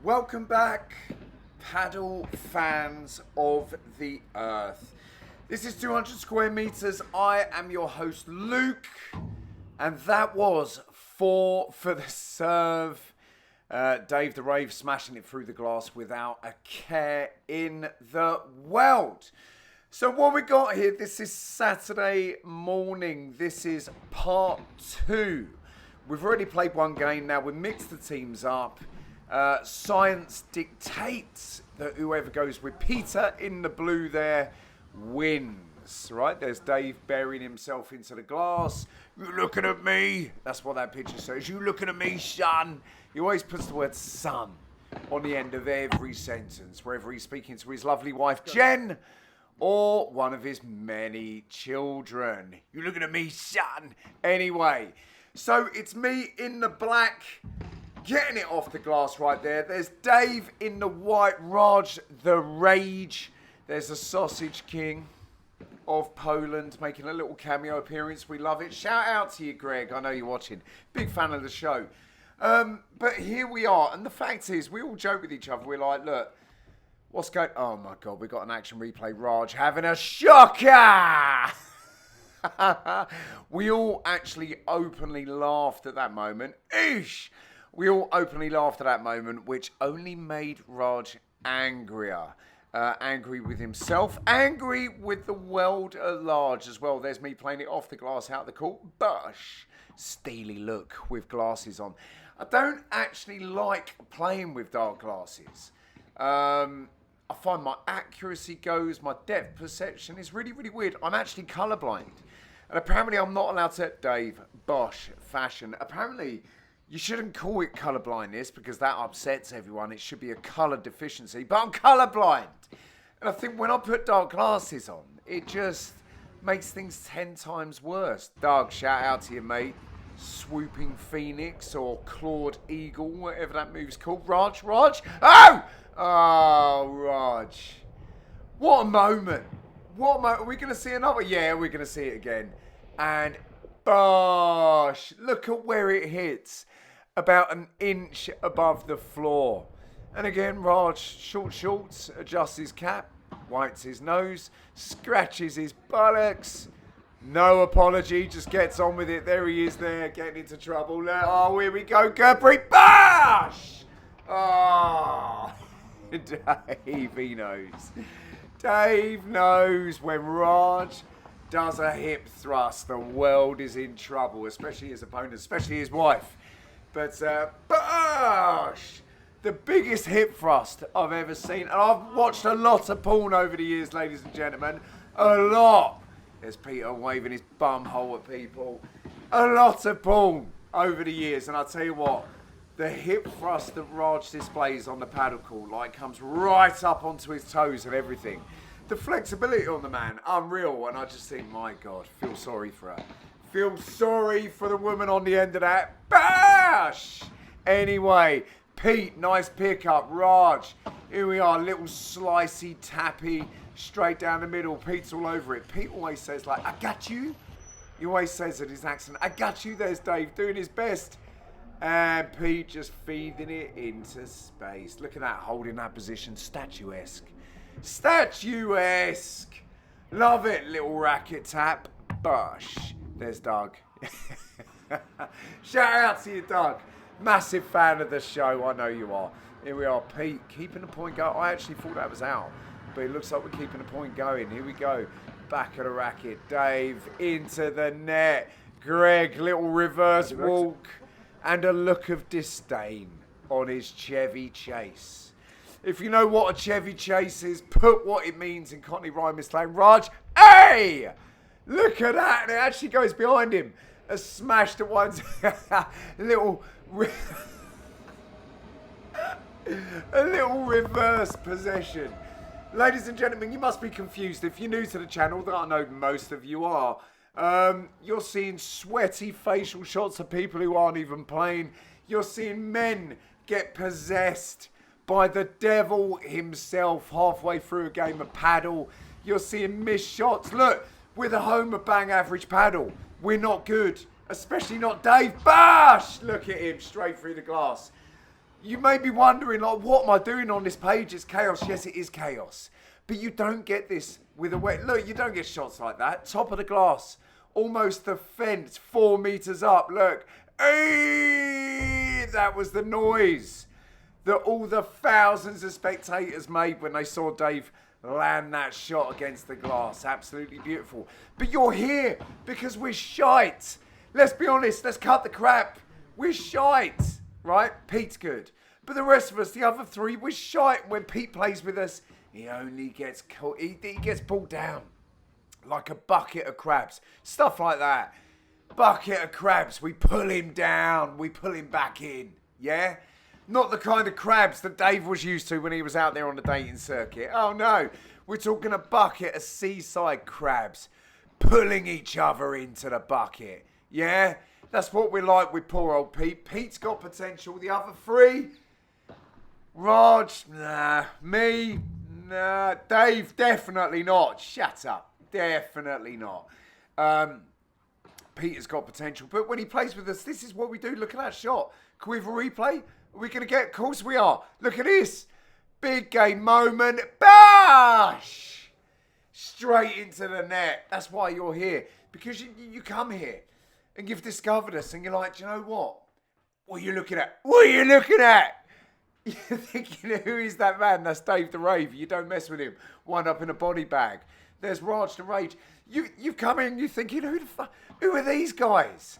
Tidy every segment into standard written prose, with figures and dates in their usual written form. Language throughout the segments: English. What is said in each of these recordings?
Welcome back, paddle fans of the earth. This is 200 square meters. I am your host, Luke, and that was 4 for the serve. Dave the Rave smashing it through the glass without a care in the world. So what we got here, this is Saturday morning. This is part 2. We've already played one game. Now we've mixed the teams up. Science dictates that whoever goes with Pieter in the blue there wins. Right, there's Dave burying himself into the glass. You looking at me? That's what that picture says. You looking at me, son? He always puts the word son on the end of every sentence, wherever he's speaking to his lovely wife, Jen, or one of his many children. You looking at me, son? Anyway, so it's me in the black, getting it off the glass right there. There's Dave in the white, Raj the Rage. There's the Sausage King of Poland making a little cameo appearance. We love it. Shout out to you, Greg. I know you're watching. Big fan of the show. But here we are. And the fact is, we all joke with each other. We're like, look, what's going... Oh, my God. We got an action replay. Raj having a shocker. We all actually openly laughed at that moment. Eesh. We all openly laughed at that moment, which only made Raj angrier. Angry with himself, angry with the world at large as well. There's me playing it off the glass, out the court. Bush. Steely look with glasses on. I don't actually like playing with dark glasses. I find my accuracy goes, my depth perception is really, really weird. I'm actually colourblind. And apparently I'm not allowed to... Dave, Bosch, fashion. Apparently... You shouldn't call it colour blindness because that upsets everyone. It should be a colour deficiency. But I'm colour blind. And I think when I put dark glasses on, it just makes things 10 times worse. Doug, shout out to you, mate. Swooping Phoenix or Clawed Eagle, whatever that move's called. Raj? Oh! Oh, Raj. What a moment. What a moment. Are we going to see another? Yeah, we're going to see it again. And bosh. Look at where it hits. About an inch above the floor. And again, Raj, short shorts, adjusts his cap, wipes his nose, scratches his buttocks. No apology, just gets on with it. There he is there, getting into trouble. Oh, here we go, Gurpreet. Bash! Oh, Dave, he knows. Dave knows when Raj does a hip thrust, the world is in trouble, especially his opponent, especially his wife. But, bosh! The biggest hip thrust I've ever seen. And I've watched a lot of porn over the years, ladies and gentlemen. A lot. There's Pieter waving his bum hole at people. A lot of porn over the years. And I'll tell you what, the hip thrust that Raj displays on the paddle court, like, comes right up onto his toes and everything. The flexibility on the man, unreal. And I just think, my God, feel sorry for her. Feel sorry for the woman on the end of that. Bash! Anyway, Pete, nice pickup. Raj, here we are, little slicey, tappy, straight down the middle. Pete's all over it. Pete always says, like, I got you. He always says in his accent, I got you. There's Dave doing his best. And Pete just feeding it into space. Look at that, holding that position. Statuesque. Statuesque. Love it, little racket tap. Bush. There's Doug. Shout out to you, Doug. Massive fan of the show. I know you are. Here we are, Pete, keeping the point going. I actually thought that was out, but it looks like we're keeping the point going. Here we go. Back of the racket. Dave into the net. Greg, little reverse walk and a look of disdain on his Chevy Chase. If you know what a Chevy Chase is, put what it means in Cockney rhyme slang. Raj, hey! Look at that, and it actually goes behind him. A smash to one, a little reverse possession. Ladies and gentlemen, you must be confused. If you're new to the channel, that I know most of you are, you're seeing sweaty facial shots of people who aren't even playing. You're seeing men get possessed by the devil himself halfway through a game of paddle. You're seeing missed shots. Look. We're the home of Bang Average Padel. We're not good, especially not Dave. Bash! Look at him, straight through the glass. You may be wondering, like, what am I doing on this page? It's chaos. Yes, it is chaos. But you don't get this with a wet... Look, you don't get shots like that. Top of the glass. Almost the fence. 4 meters up. Look. Hey, that was the noise that all the thousands of spectators made when they saw Dave land that shot against the glass. Absolutely beautiful. But you're here because we're shite. Let's be honest. Let's cut the crap. We're shite. Right? Pete's good. But the rest of us, the other three, we're shite. When Pete plays with us, he only gets caught. He gets pulled down like a bucket of crabs. Stuff like that. Bucket of crabs. We pull him down. We pull him back in. Yeah? Not the kind of crabs that Dave was used to when he was out there on the dating circuit. Oh, no. We're talking a bucket of seaside crabs pulling each other into the bucket. Yeah? That's what we're like with poor old Pete. Pete's got potential. The other three... Raj, nah. Me, nah. Dave, definitely not. Shut up. Definitely not. Peter's got potential. But when he plays with us, this is what we do. Look at that shot. Can we have a replay? Are we going to get... Of course we are. Look at this. Big game moment. Bash! Straight into the net. That's why you're here. Because you come here and you've discovered us and you're like, do you know what? What are you looking at? What are you looking at? You're thinking, who is that man? That's Dave the Rave. You don't mess with him. Wind up in a body bag. There's Raj the Rage. You've come in, you're thinking, who are these guys?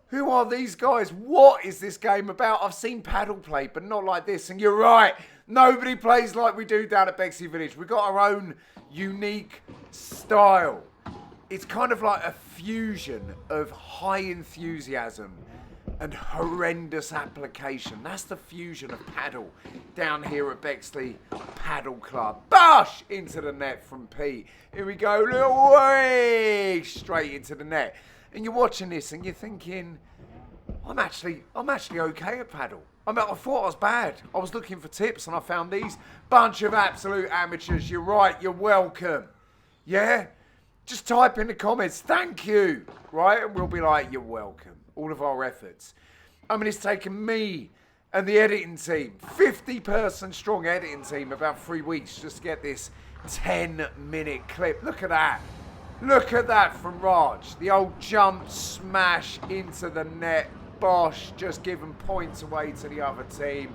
Who are these guys? What is this game about? I've seen paddle play, but not like this. And you're right. Nobody plays like we do down at Bexley Village. We've got our own unique style. It's kind of like a fusion of high enthusiasm and horrendous application. That's the fusion of paddle down here at Bexley Paddle Club. Bash! Into the net from Pete. Here we go. Little way! Straight into the net. And you're watching this and you're thinking, I'm actually okay at paddle. I thought I was bad. I was looking for tips and I found these. Bunch of absolute amateurs. You're right. You're welcome. Yeah? Just type in the comments, thank you. Right? And we'll be like, you're welcome. All of our efforts. I mean, it's taken me and the editing team, 50-person strong editing team, about 3 weeks just to get this 10-minute clip. Look at that. Look at that from Raj. The old jump smash into the net. Bosh, just giving points away to the other team.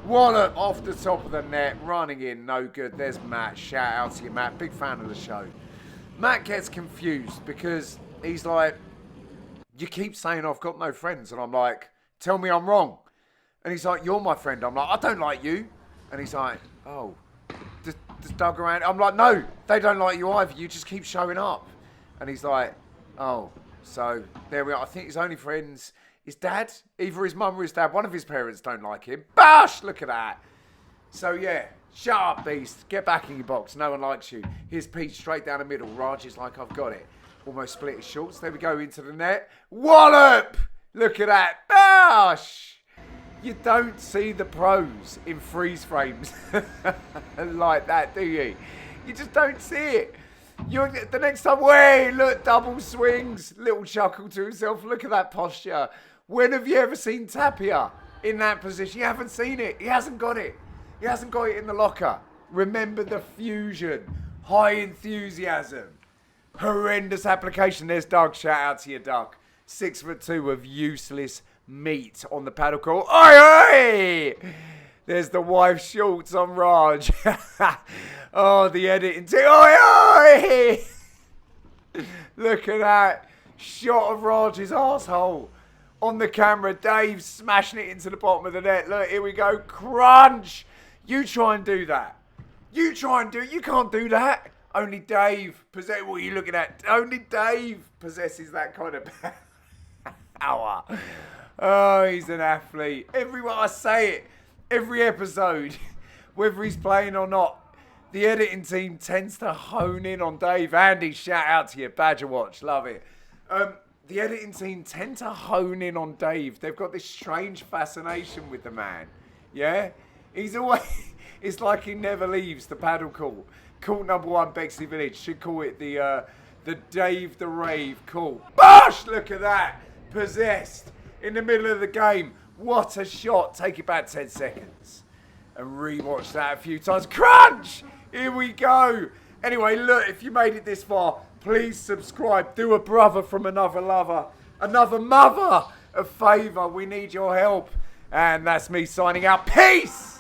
Wallop off the top of the net, running in, no good. There's Matt. Shout out to you, Matt. Big fan of the show. Matt gets confused because he's like, you keep saying I've got no friends. And I'm like, tell me I'm wrong. And he's like, you're my friend. I'm like, I don't like you. And he's like, oh, does Doug around? I'm like, no, they don't like you either. You just keep showing up. And he's like, oh, so there we are. I think his only friends, his dad, either his mum or his dad. One of his parents don't like him. Bash! Look at that. So yeah, shut up, beast. Get back in your box. No one likes you. Here's Pete straight down the middle. Raj is like, I've got it. Almost split his shorts. There we go into the net. Wallop! Look at that. Bash! You don't see the pros in freeze frames like that, do you? You just don't see it. The next time, wait, look, double swings. Little chuckle to himself. Look at that posture. When have you ever seen Tapia in that position? You haven't seen it. He hasn't got it. He hasn't got it in the locker. Remember the fusion. High enthusiasm. Horrendous application. There's Doug. Shout out to you, Doug. 6'2" of useless meat on the paddle court. Oi, oi! There's the wife shorts on Raj. Oh, the editing team. Oi, oi! Look at that. Shot of Raj's arsehole on the camera. Dave smashing it into the bottom of the net. Look, here we go. Crunch. You try and do that. You try and do it. You can't do that. Only Dave possesses. What are you looking at? Only Dave possesses that kind of power. Oh, he's an athlete. Everyone, I say it every episode, whether he's playing or not. The editing team tends to hone in on Dave. Andy, shout out to you. Badger Watch, love it. The editing team tend to hone in on Dave. They've got this strange fascination with the man. Yeah, he's always. It's like he never leaves the paddle court. Court number 1, Bexley Village. Should call it the Dave the Rave court. Bosh! Look at that. Possessed in the middle of the game. What a shot. Take about 10 seconds. And rewatch that a few times. Crunch! Here we go. Anyway, look, if you made it this far, please subscribe. Do a brother from another lover, another mother a favour. We need your help. And that's me signing out. Peace!